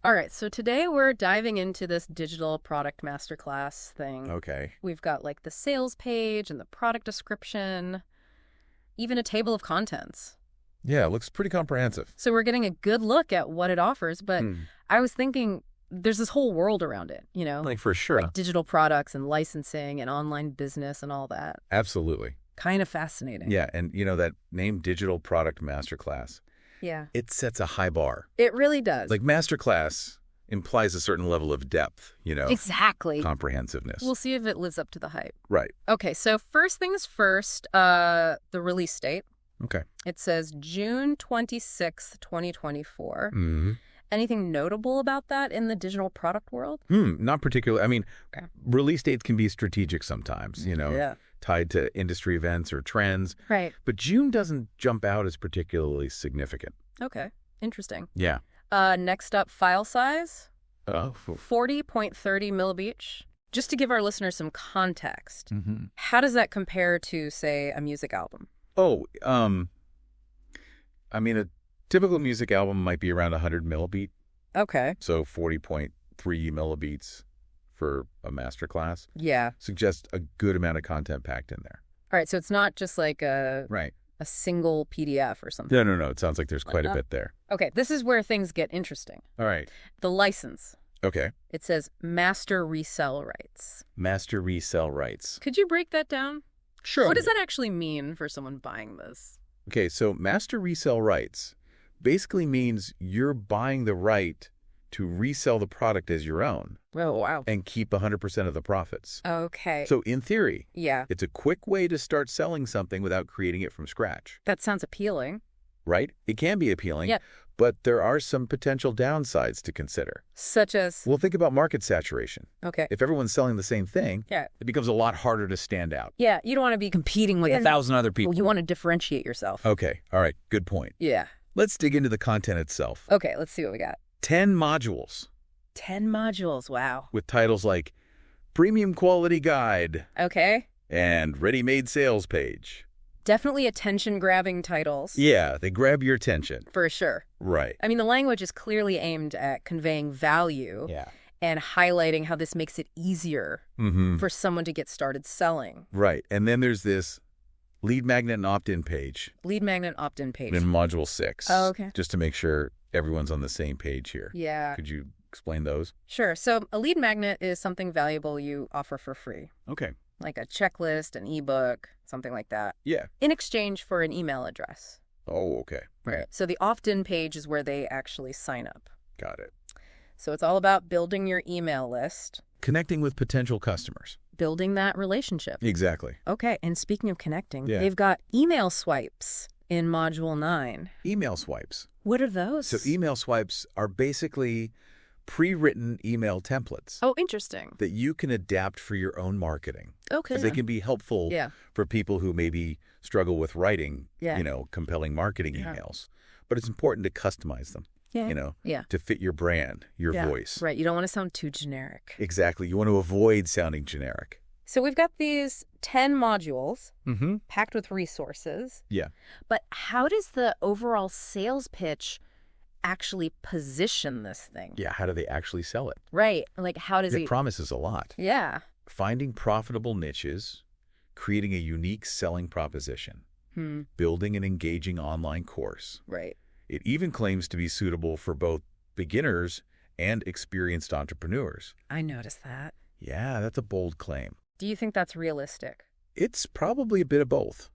All right, so today we're diving into this digital product masterclass thing. Okay. We've got like the sales page and the product description, even a table of contents. Yeah, it looks pretty comprehensive. So we're getting a good look at what it offers, but I was thinking there's this whole world around it, you know? Like for sure. Like digital products and licensing and online business and all that. Absolutely. Kind of fascinating. Yeah, and you know that name Digital Product Masterclass, Yeah. it sets a high bar. It really does. Like Masterclass implies a certain level of depth, you know? Exactly. Comprehensiveness. We'll see if it lives up to the hype. Right. Okay, so first things first, the release date. Okay. It says June 26th, 2024. Mm-hmm. Anything notable about that in the digital product world? Not particularly. I mean, Okay. release dates can be strategic sometimes, you know, Yeah. tied to industry events or trends. Right. But June doesn't jump out as particularly significant. Okay. Interesting. Yeah. Next up, file size. Oh. 40.30 millibeach. Just to give our listeners some context, Mm-hmm. how does that compare to, say, a music album? Oh, I mean, a typical music album might be around 100 millibeat, Okay. so 40.3 millibeats for a masterclass Yeah. suggests a good amount of content packed in there. All right, so it's not just like a Right. single PDF or something. No. It sounds like there's quite a bit there. Okay, this is where things get interesting. All right. The license. Okay. It says master resell rights. Master resell rights. Could you break that down? Sure. What does that actually mean for someone buying this? Okay, so master resell rights basically means you're buying the right to resell the product as your own Oh, wow. and keep 100% of the profits. Okay. So in theory, Yeah, it's a quick way to start selling something without creating it from scratch, that sounds appealing. right? It can be appealing, Yeah. but there are some potential downsides to consider. Such as, Well, think about market saturation. okay. If everyone's selling the same thing, Yeah. it becomes a lot harder to stand out. Yeah, you don't want to be competing with 1,000 other people. Well, you want to differentiate yourself. Okay, all right, good point. Yeah. Let's dig into the content itself. Okay, let's see what we got. 10 modules 10 modules, wow. with titles like Premium Quality Guide Okay. and Ready-Made Sales Page. Definitely attention-grabbing titles. Yeah, they grab your attention. For sure. Right. I mean, the language is clearly aimed at conveying value Yeah. and highlighting how this makes it easier Mm-hmm. for someone to get started selling. Right. And then there's this lead magnet and opt-in page Lead magnet opt-in page. in Module 6. Oh, okay. Just to make sure everyone's on the same page here. Yeah. Could you explain those? Sure. So a lead magnet is something valuable you offer for free, Okay. like a checklist, an ebook, something like that, Yeah. in exchange for an email address. Oh, okay. Right. So the opt-in page is where they actually sign up. Got it. So it's all about building your email list, Connecting with potential customers. building that relationship. Exactly. Okay. And speaking of connecting, Yeah. they've got email swipes in Module 9. Email swipes. What are those? So email swipes are basically pre-written email templates Oh, interesting. that you can adapt for your own marketing. Okay. They can be helpful Yeah. for people who maybe struggle with writing, Yeah. compelling marketing Yeah. emails. But it's important to customize them, Yeah. Yeah. to fit your brand, your Yeah. voice. Right. You don't want to sound too generic. Exactly. You want to avoid sounding generic. So we've got these 10 modules Mm-hmm. packed with resources. Yeah. But how does the overall sales pitch actually position this thing? Yeah. How do they actually sell it? Right. Like, how does It it? promises a lot. Yeah. Finding profitable niches, creating a unique selling proposition, Hmm. building an engaging online course. Right. It even claims to be suitable for both beginners and experienced entrepreneurs. I noticed that. Yeah, that's a bold claim. Do you think that's realistic? It's probably a bit of both.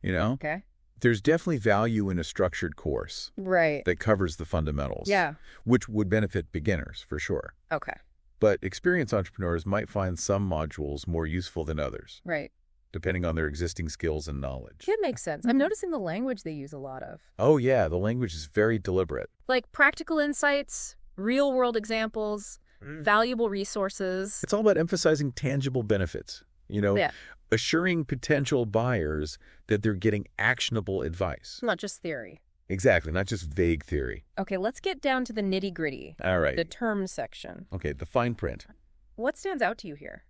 Okay. There's definitely value in a structured course Right. that covers the fundamentals, Yeah. which would benefit beginners for sure. Okay. But experienced entrepreneurs might find some modules more useful than others, Right. depending on their existing skills and knowledge. It makes sense. I'm noticing the language they use a lot of. Oh yeah, the language is very deliberate. Like practical insights, real world examples, valuable resources. It's all about emphasizing tangible benefits, Yeah. assuring potential buyers that they're getting actionable advice. Not just theory. Exactly, not just vague theory. Okay, let's get down to the nitty gritty, All right. the terms section. Okay, the fine print. What stands out to you here?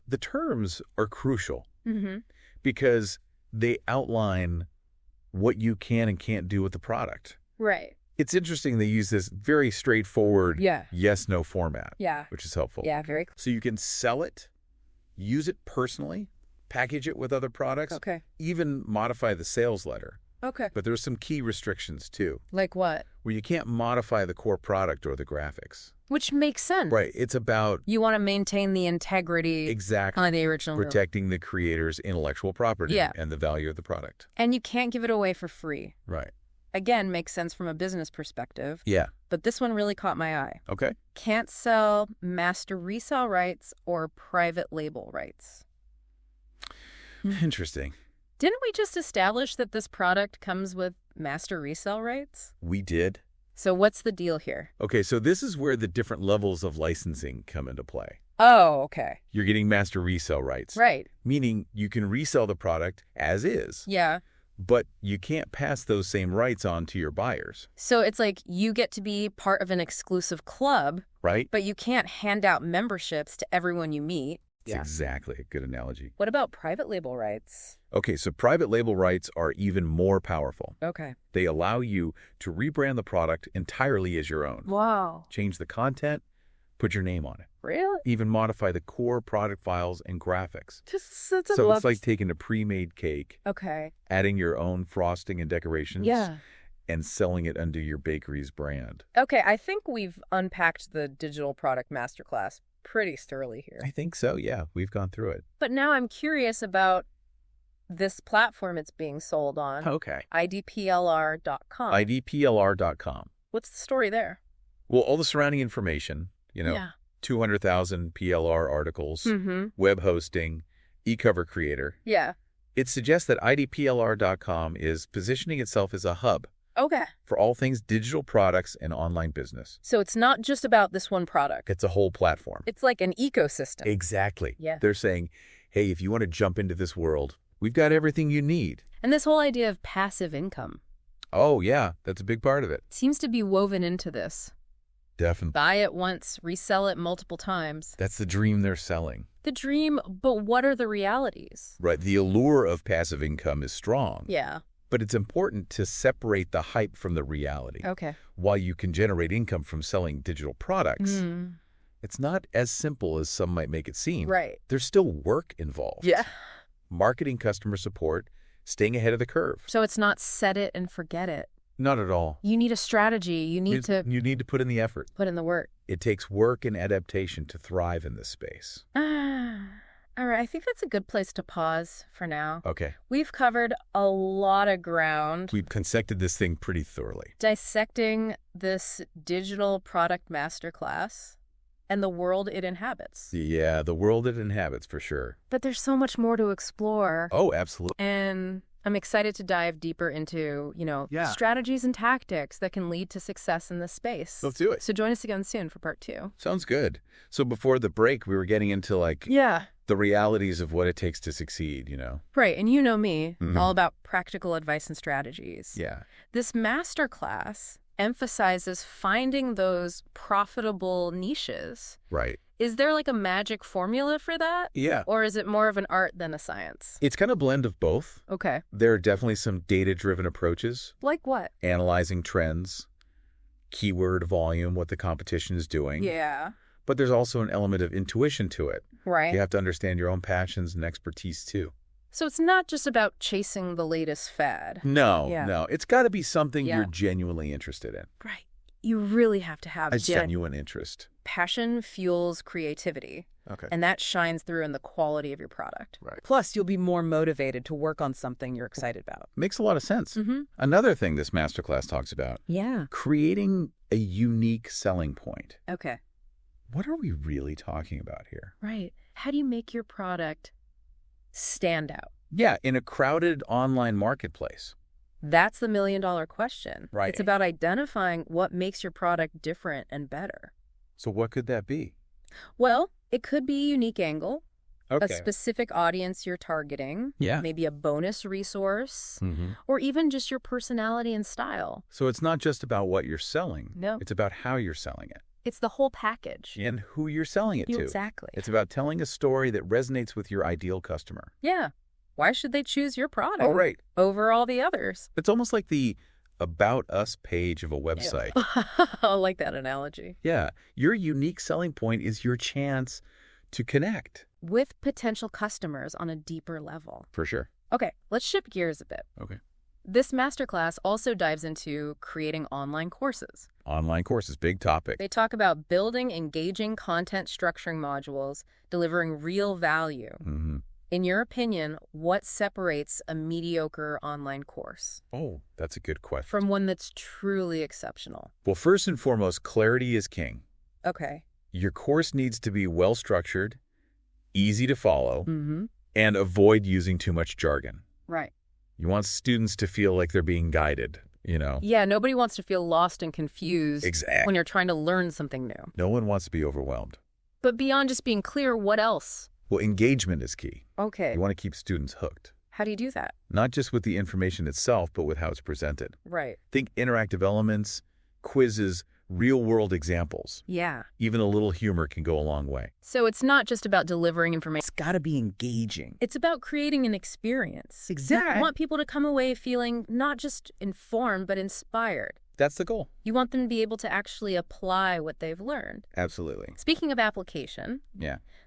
The terms are crucial Mm-hmm. because they outline what you can and can't do with the product. Right. It's interesting they use this very straightforward yes-no format, which is helpful. Yeah, very cool. So you can sell it, use it personally, package it with other products, even modify the sales letter. But there's some key restrictions, too. Like what? Where you can't modify the core product or the graphics. Which makes sense. Right. It's about... You want to maintain the integrity of the original. Protecting the creator's intellectual property and the value of the product. And you can't give it away for free. Right. Again, makes sense from a business perspective. Yeah. But this one really caught my eye. Okay. Can't sell master resale rights or private label rights. Interesting. Didn't we just establish that this product comes with master resale rights? We did. So what's the deal here? Okay, so this is where the different levels of licensing come into play. Oh, okay. You're getting master resale rights. Right. Meaning you can resell the product as is. Yeah. But you can't pass those same rights on to your buyers. So it's like you get to be part of an exclusive club. Right. But you can't hand out memberships to everyone you meet. It's exactly a good analogy. What about private label rights? Okay, so private label rights are even more powerful. Okay. They allow you to rebrand the product entirely as your own. Wow. Change the content, put your name on it. Really? Even modify the core product files and graphics. So it's like taking a pre-made cake, adding your own frosting and decorations, and selling it under your bakery's brand. Okay, I think we've unpacked the digital product masterclass pretty thoroughly here. I think so, yeah. We've gone through it. But now I'm curious about this platform it's being sold on. Okay. IDPLR.com. IDPLR.com. What's the story there? Well, all the surrounding information, 200,000 PLR articles, web hosting, e-cover creator. Yeah. It suggests that IDPLR.com is positioning itself as a hub. Okay. For all things digital products and online business. So it's not just about this one product. It's a whole platform. It's like an ecosystem. Exactly. Yeah. They're saying, hey, if you want to jump into this world, we've got everything you need. And this whole idea of passive income. Oh, yeah. That's a big part of it. Seems to be woven into this. Definitely. Buy it once, resell it multiple times. That's the dream they're selling. The dream, but what are the realities? Right. The allure of passive income is strong. Yeah. But it's important to separate the hype from the reality. Okay. While you can generate income from selling digital products, it's not as simple as some might make it seem. Right. There's still work involved. Yeah. Marketing, customer support, staying ahead of the curve. So it's not set it and forget it. Not at all. You need a strategy. You need to put in the effort. Put in the work. It takes work and adaptation to thrive in this space. All right, I think that's a good place to pause for now. Okay. We've covered a lot of ground. We've dissected this thing pretty thoroughly. Dissecting this digital product masterclass and the world it inhabits. Yeah, the world it inhabits, for sure. But there's so much more to explore. Oh, absolutely. And I'm excited to dive deeper into, strategies and tactics that can lead to success in this space. Let's do it. So join us again soon for part 2. Sounds good. So before the break, we were getting into the realities of what it takes to succeed, Right. And you know me, all about practical advice and strategies. Yeah. This masterclass emphasizes finding those profitable niches. Right. Is there like a magic formula for that? Yeah. Or is it more of an art than a science? It's kind of a blend of both. Okay. There are definitely some data-driven approaches. Like what? Analyzing trends, keyword volume, what the competition is doing. Yeah. But there's also an element of intuition to it. Right. You have to understand your own passions and expertise, too. So it's not just about chasing the latest fad. No. It's got to be something you're genuinely interested in. Right. You really have to have a genuine interest. Passion fuels creativity. Okay. And that shines through in the quality of your product. Right. Plus, you'll be more motivated to work on something you're excited about. Makes a lot of sense. Another thing this masterclass talks about. Yeah. Creating a unique selling point. Okay. What are we really talking about here? Right. How do you make your product stand out? Yeah, in a crowded online marketplace. That's the $1 million question. Right. It's about identifying what makes your product different and better. So what could that be? Well, it could be a unique angle, Okay. a specific audience you're targeting, Yeah. maybe a bonus resource, or even just your personality and style. So it's not just about what you're selling. No. It's about how you're selling it. It's the whole package. And who you're selling it to. Exactly. It's about telling a story that resonates with your ideal customer. Yeah. Why should they choose your product Oh, right. over all the others? It's almost like the About Us page of a website. I like that analogy. Yeah. Your unique selling point is your chance to connect. With potential customers on a deeper level. For sure. Okay, let's shift gears a bit. Okay. This masterclass also dives into creating online courses. Online courses, big topic. They talk about building engaging content structuring modules, delivering real value. In your opinion, what separates a mediocre online course? Oh, that's a good question. From one that's truly exceptional? Well, first and foremost, clarity is king. Okay. Your course needs to be well-structured, easy to follow, and avoid using too much jargon. Right. You want students to feel like they're being guided, you know? Yeah, nobody wants to feel lost and confused when you're trying to learn something new. No one wants to be overwhelmed. But beyond just being clear, what else? Well, engagement is key. Okay. You want to keep students hooked. How do you do that? Not just with the information itself, but with how it's presented. Right. Think interactive elements, quizzes, real-world examples. Yeah. Even a little humor can go a long way. So it's not just about delivering information. It's got to be engaging. It's about creating an experience. Exactly. You want people to come away feeling not just informed, but inspired. That's the goal. You want them to be able to actually apply what they've learned. Absolutely. Speaking of application,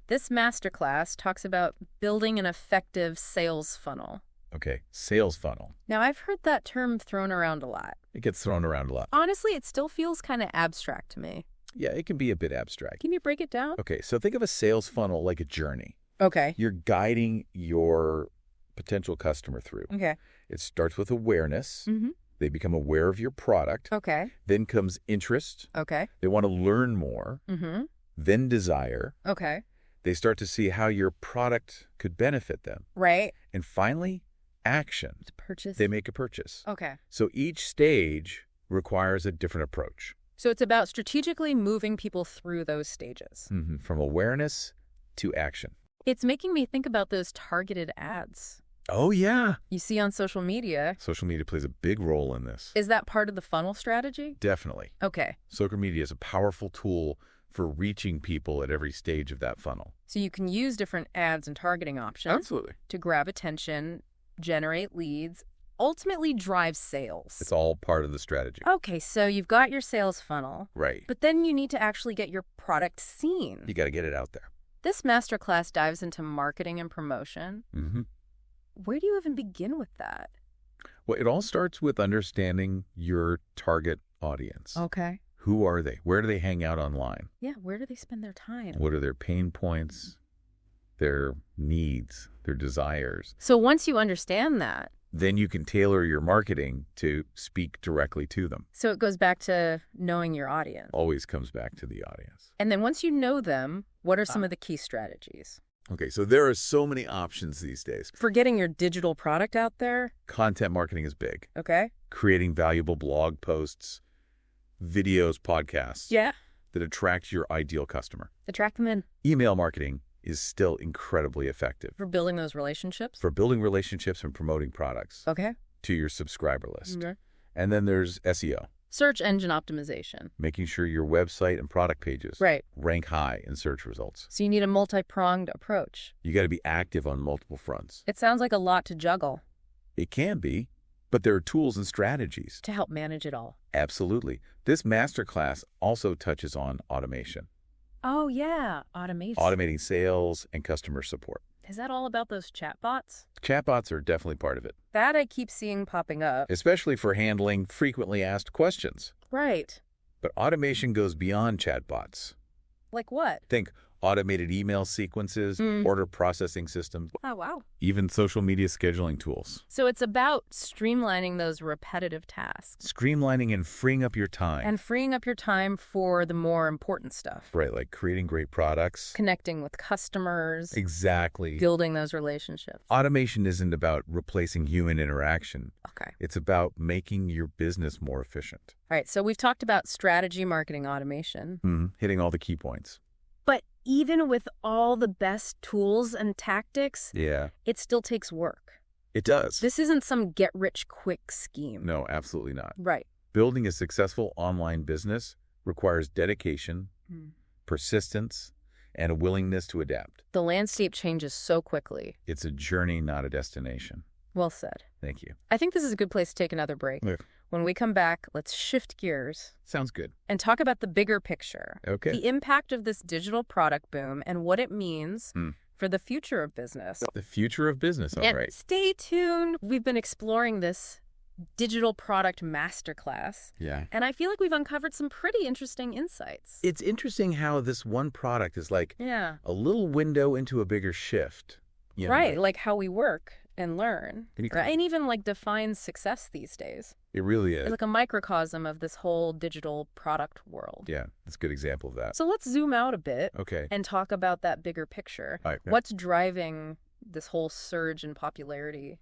this masterclass talks about building an effective sales funnel. Okay, sales funnel. Now, I've heard that term thrown around a lot. It gets thrown around a lot. Honestly, it still feels kind of abstract to me. Yeah, it can be a bit abstract. Can you break it down? Okay, so think of a sales funnel like a journey. Okay. You're guiding your potential customer through. Okay. It starts with awareness. They become aware of your product. Okay. Then comes interest. Okay. They want to learn more. Then desire. Okay. They start to see how your product could benefit them. Right. And finally, action. To purchase. They make a purchase. Okay. So each stage requires a different approach. So it's about strategically moving people through those stages. From awareness to action. It's making me think about those targeted ads. Oh, yeah. You see on social media. Social media plays a big role in this. Is that part of the funnel strategy? Definitely. Okay. Social media is a powerful tool for reaching people at every stage of that funnel. So you can use different ads and targeting options. Absolutely. To grab attention, generate leads, ultimately drive sales. It's all part of the strategy. Okay, so you've got your sales funnel. Right. But then you need to actually get your product seen. You got to get it out there. This masterclass dives into marketing and promotion. Where do you even begin with that? Well, it all starts with understanding your target audience. Okay. Who are they? Where do they hang out online? Yeah, where do they spend their time? What are their pain points, their needs, their desires? So once you understand that, then you can tailor your marketing to speak directly to them. So it goes back to knowing your audience. Always comes back to the audience. And then once you know them, what are some of the key strategies? Okay, so there are so many options these days. For getting your digital product out there? Content marketing is big. Okay. Creating valuable blog posts, videos, podcasts. Yeah. That attract your ideal customer. Attract them in. Email marketing is still incredibly effective. For building those relationships? For building relationships and promoting products. Okay. To your subscriber list. Okay. And then there's SEO. Search engine optimization. Making sure your website and product pages rank high in search results. So you need a multi-pronged approach. You got to be active on multiple fronts. It sounds like a lot to juggle. It can be, but there are tools and strategies to help manage it all. Absolutely. This masterclass also touches on automation. Oh, yeah. Automation. Automating sales and customer support. Is that all about those chatbots? Chatbots are definitely part of it. That I keep seeing popping up. Especially for handling frequently asked questions. Right. But automation goes beyond chatbots. Like what? Think automated email sequences, order processing systems. Oh, wow. Even social media scheduling tools. So it's about streamlining those repetitive tasks. Streamlining and freeing up your time. And freeing up your time for the more important stuff. Right, like creating great products. Connecting with customers. Exactly. Building those relationships. Automation isn't about replacing human interaction. Okay. It's about making your business more efficient. All right, so we've talked about strategy, marketing, automation. Hitting all the key points. But even with all the best tools and tactics, it still takes work. It does. This isn't some get-rich-quick scheme. No, absolutely not. Right. Building a successful online business requires dedication, persistence, and a willingness to adapt. The landscape changes so quickly. It's a journey, not a destination. Well said. Thank you. I think this is a good place to take another break. When we come back, let's shift gears. Sounds good. And talk about the bigger picture. Okay. The impact of this digital product boom and what it means for the future of business. The future of business, all right. Stay tuned. We've been exploring this digital product masterclass. Yeah. And I feel like we've uncovered some pretty interesting insights. It's interesting how this one product is like a little window into a bigger shift. You know? Right, like how we work and learn. And even like defines success these days. It really is. It's like a microcosm of this whole digital product world. Yeah, that's a good example of that. So let's zoom out a bit Okay. and talk about that bigger picture. All right. What's driving this whole surge in popularity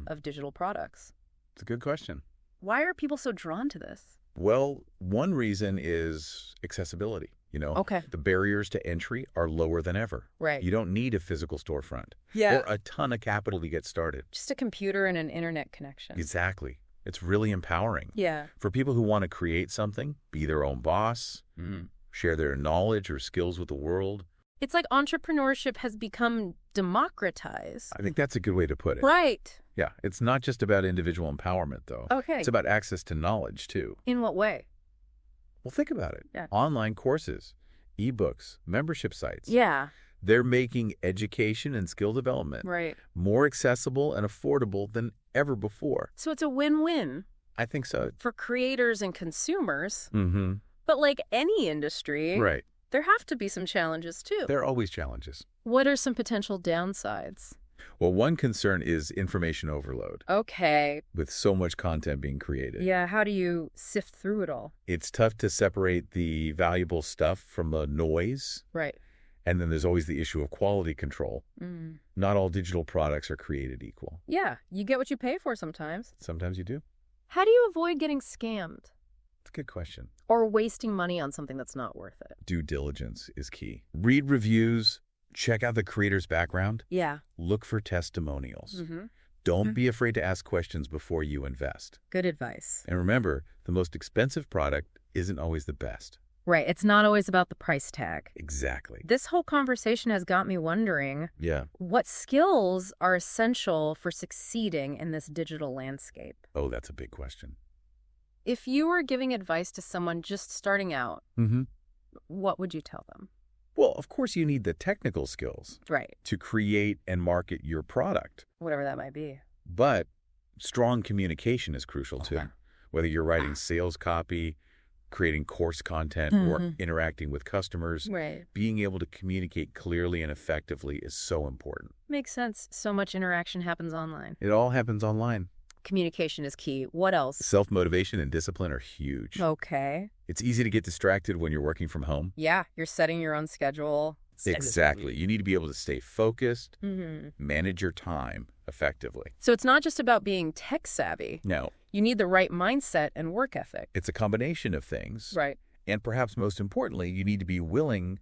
of digital products? It's a good question. Why are people so drawn to this? Well, one reason is accessibility. You know, the barriers to entry are lower than ever. Right. You don't need a physical storefront or a ton of capital to get started. Just a computer and an internet connection. Exactly. It's really empowering. Yeah. For people who want to create something, be their own boss, share their knowledge or skills with the world. It's like entrepreneurship has become democratized. I think that's a good way to put it. Right. Yeah. It's not just about individual empowerment, though. Okay. It's about access to knowledge, too. In what way? Well, think about it. Yeah. Online courses, ebooks, membership sites. Yeah. They're making education and skill development more accessible and affordable than ever before. So it's a win-win. I think so. For creators and consumers. Mm-hmm. But like any industry, right, there have to be some challenges too. There are always challenges. What are some potential downsides? Well, one concern is information overload. Okay. With so much content being created. Yeah, how do you sift through it all? It's tough to separate the valuable stuff from the noise. Right. And then there's always the issue of quality control. Not all digital products are created equal. Yeah, you get what you pay for sometimes. Sometimes you do. How do you avoid getting scammed? It's a good question. Or wasting money on something that's not worth it? Due diligence is key. Read reviews. Check out the creator's background. Yeah. Look for testimonials. Don't be afraid to ask questions before you invest. Good advice. And remember, the most expensive product isn't always the best. Right. It's not always about the price tag. Exactly. This whole conversation has got me wondering what skills are essential for succeeding in this digital landscape? Oh, that's a big question. If you were giving advice to someone just starting out, what would you tell them? Well, of course, you need the technical skills to create and market your product. Whatever that might be. But strong communication is crucial, too. Whether you're writing sales copy, creating course content, or interacting with customers, being able to communicate clearly and effectively is so important. Makes sense. So much interaction happens online. It all happens online. Communication is key. What else? Self-motivation and discipline are huge. Okay. It's easy to get distracted when you're working from home. Yeah, you're setting your own schedule. Exactly. You need to be able to stay focused, manage your time effectively. So it's not just about being tech savvy. No. You need the right mindset and work ethic. It's a combination of things. Right. And perhaps most importantly, you need to be willing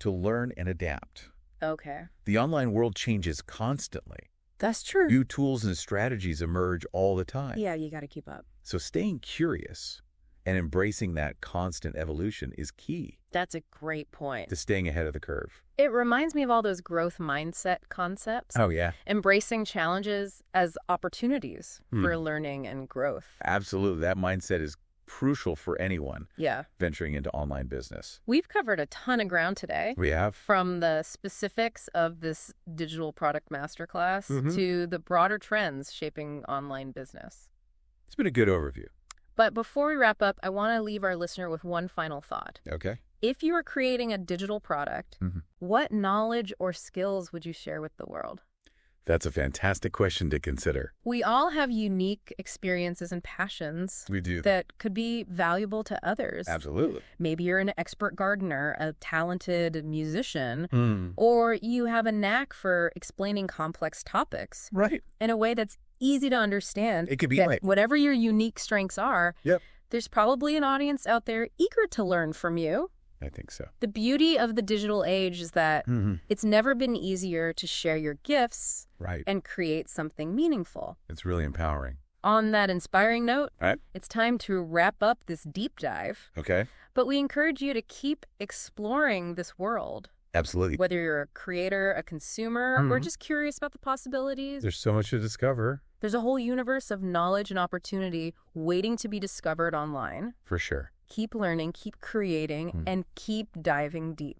to learn and adapt. Okay. The online world changes constantly. That's true. New tools and strategies emerge all the time. Yeah, you got to keep up. So staying curious and embracing that constant evolution is key. That's a great point. To staying ahead of the curve. It reminds me of all those growth mindset concepts. Oh, yeah. Embracing challenges as opportunities for learning and growth. Absolutely. That mindset is crucial for anyone venturing into online business. We've covered a ton of ground today. We have. From the specifics of this digital product masterclass to the broader trends shaping online business. It's been a good overview. But before we wrap up, I want to leave our listener with one final thought. Okay. If you are creating a digital product, what knowledge or skills would you share with the world? That's a fantastic question to consider. We all have unique experiences and passions. We do. That could be valuable to others. Absolutely. Maybe you're an expert gardener, a talented musician, or you have a knack for explaining complex topics. Right. In a way that's easy to understand. It could be like whatever your unique strengths are, there's probably an audience out there eager to learn from you. I think so. The beauty of the digital age is that it's never been easier to share your gifts and create something meaningful. It's really empowering. On that inspiring note, it's time to wrap up this deep dive. Okay. But we encourage you to keep exploring this world Absolutely. Whether you're a creator, a consumer, or just curious about the possibilities. There's so much to discover. There's a whole universe of knowledge and opportunity waiting to be discovered online. For sure. Keep learning, keep creating, and keep diving deep.